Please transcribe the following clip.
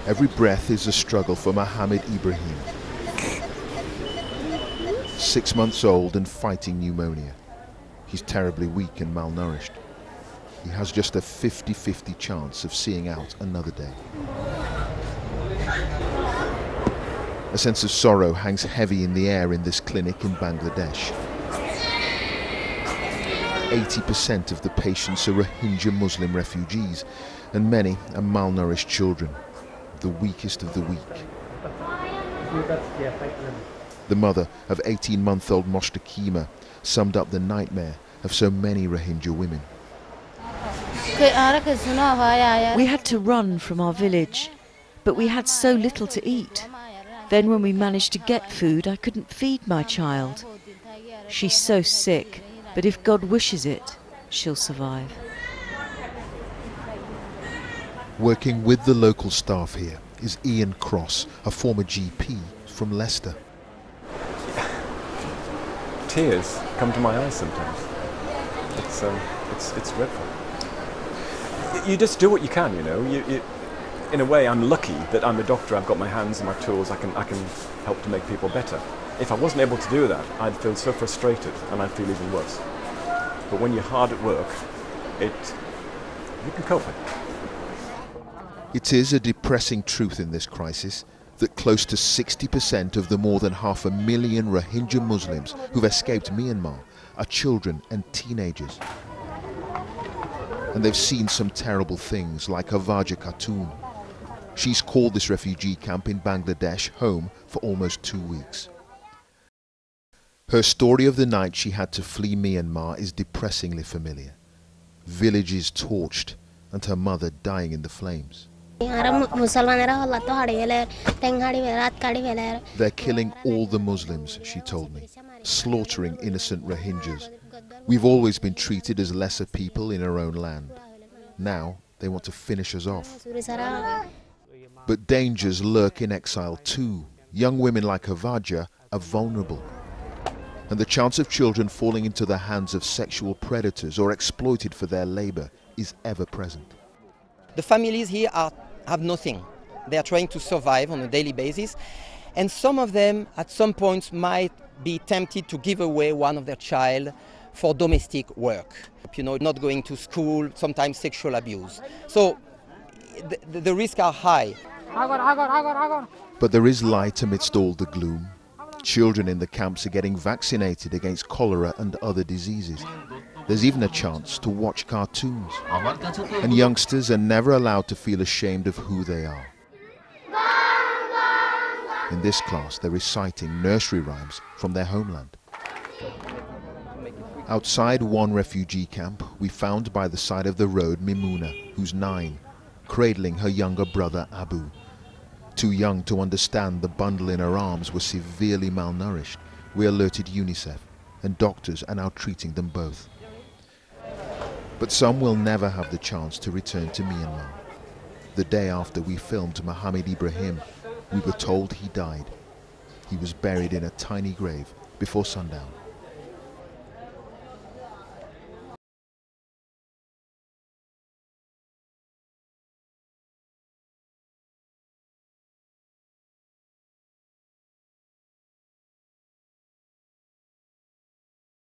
Every breath is a struggle for Mohammed Ibrahim. 6 months old and fighting pneumonia. He's terribly weak and malnourished. He has just a 50-50 chance of seeing out another day. A sense of sorrow hangs heavy in the air in this clinic in Bangladesh. 80% of the patients are Rohingya Muslim refugees, and many are malnourished children, the weakest of the weak. The mother of 18-month-old Mostakima summed up the nightmare of so many Rohingya women. We had to run from our village, but we had so little to eat. Then when we managed to get food, I couldn't feed my child. She's so sick, but if God wishes it, she'll survive. Working with the local staff here is Ian Cross, a former GP from Leicester. Tears come to my eyes sometimes. It's dreadful. You just do what you can, you know. In a way, I'm lucky that I'm a doctor. I've got my hands and my tools. I can help to make people better. If I wasn't able to do that, I'd feel so frustrated, and I'd feel even worse. But when you're hard at work, you can cope with it. It is a depressing truth in this crisis that close to 60% of the more than 500,000 Rohingya Muslims who've escaped Myanmar are children and teenagers. And they've seen some terrible things, like Havaja Khatun. She's called this refugee camp in Bangladesh home for almost 2 weeks. Her story of the night she had to flee Myanmar is depressingly familiar. Villages torched and her mother dying in the flames. They're killing all the Muslims, she told me, slaughtering innocent Rohingyas. We've always been treated as lesser people in our own land. Now they want to finish us off. But dangers lurk in exile too. Young women like Havaja are vulnerable. And the chance of children falling into the hands of sexual predators or exploited for their labor is ever present. The families here have nothing. They are trying to survive on a daily basis, and some of them at some points might be tempted to give away one of their child for domestic work. You know, not going to school, sometimes sexual abuse. So the risks are high. But there is light amidst all the gloom. Children in the camps are getting vaccinated against cholera and other diseases. There's even a chance to watch cartoons. And youngsters are never allowed to feel ashamed of who they are. In this class, they're reciting nursery rhymes from their homeland. Outside one refugee camp, we found by the side of the road Mimuna, who's 9, cradling her younger brother Abu. Too young to understand the bundle in her arms was severely malnourished, we alerted UNICEF, and doctors are now treating them both. But some will never have the chance to return to Myanmar. The day after we filmed Mohammed Ibrahim, we were told he died. He was buried in a tiny grave before sundown.